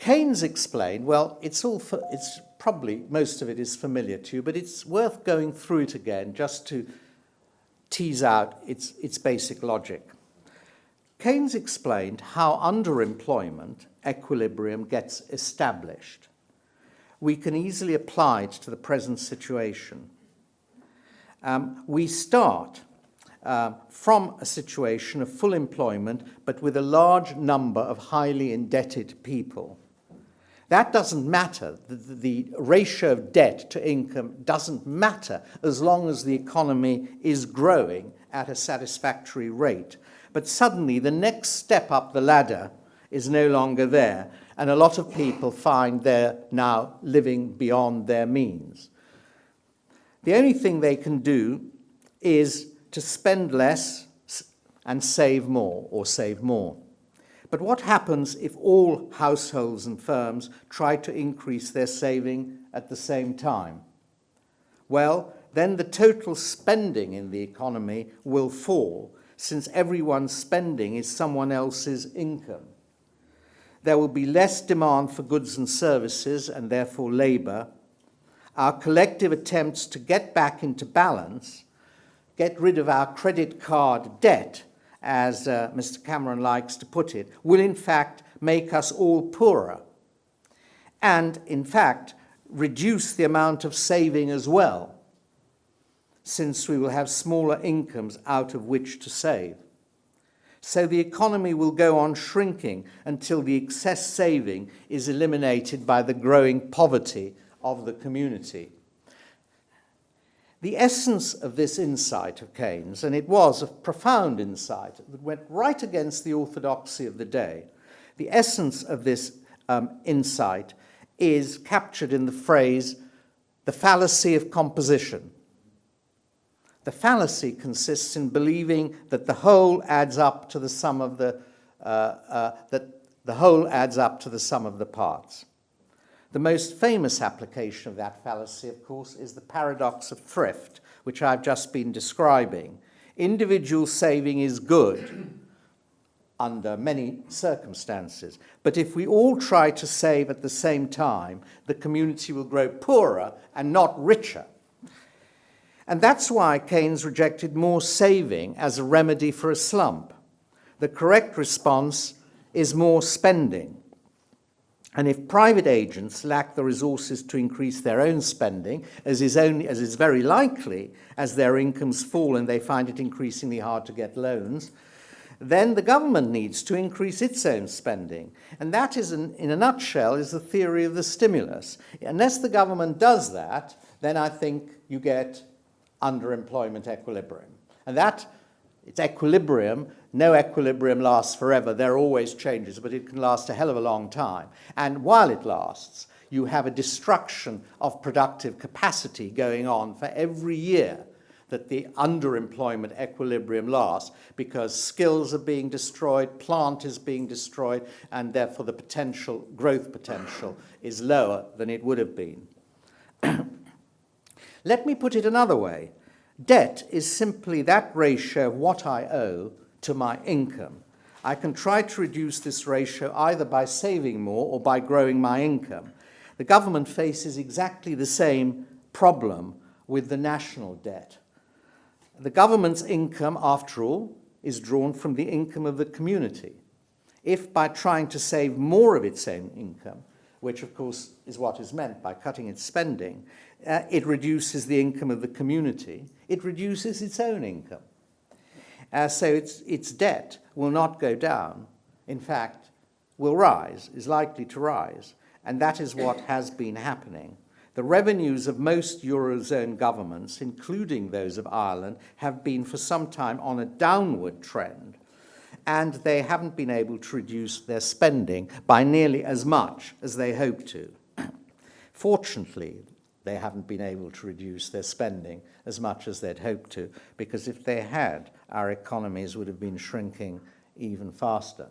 Keynes explained, well, it's probably most of it is familiar to you, but it's worth going through it again just to tease out its basic logic. Keynes explained how underemployment equilibrium gets established. We can easily apply it to the present situation. We start from a situation of full employment, but with a large number of highly indebted people. That doesn't matter. The ratio of debt to income doesn't matter as long as the economy is growing at a satisfactory rate. But suddenly the next step up the ladder is no longer there, and a lot of people find they're now living beyond their means. The only thing they can do is to spend less and save more, or save more. But what happens if all households and firms try to increase their saving at the same time? Well, then the total spending in the economy will fall, since everyone's spending is someone else's income. There will be less demand for goods and services, and therefore labor. Our collective attempts to get back into balance, get rid of our credit card debt, as Mr. Cameron likes to put it, will in fact make us all poorer, and in fact reduce the amount of saving as well, since we will have smaller incomes out of which to save. So the economy will go on shrinking until the excess saving is eliminated by the growing poverty of the community. The essence of this insight of Keynes, and it was a profound insight that went right against the orthodoxy of the day, the essence of this insight is captured in the phrase, the fallacy of composition. The fallacy consists in believing that the whole adds up to the sum of the parts. The most famous application of that fallacy, of course, is the paradox of thrift, which I've just been describing. Individual saving is good under many circumstances, but if we all try to save at the same time, the community will grow poorer and not richer. And that's why Keynes rejected more saving as a remedy for a slump. The correct response is more spending. And if private agents lack the resources to increase their own spending, as is very likely as their incomes fall and they find it increasingly hard to get loans, then the government needs to increase its own spending. And that is, in a nutshell, is the theory of the stimulus. Unless the government does that, then I think you get underemployment equilibrium. And that, it's equilibrium. No equilibrium lasts forever. There are always changes, but it can last a hell of a long time. And while it lasts, you have a destruction of productive capacity going on for every year that the underemployment equilibrium lasts, because skills are being destroyed, plant is being destroyed, and therefore the potential, growth potential, is lower than it would have been. Let me put it another way. Debt is simply that ratio of what I owe to my income. I can try to reduce this ratio either by saving more or by growing my income. The government faces exactly the same problem with the national debt. The government's income, after all, is drawn from the income of the community. If by trying to save more of its own income, which of course is what is meant by cutting its spending, it reduces the income of the community, it reduces its own income. So its debt will not go down, in fact, will rise, is likely to rise, and that is what has been happening. The revenues of most Eurozone governments, including those of Ireland, have been for some time on a downward trend, and they haven't been able to reduce their spending by nearly as much as they hoped to. Fortunately, they haven't been able to reduce their spending as much as they'd hoped to, because if they had, our economies would have been shrinking even faster.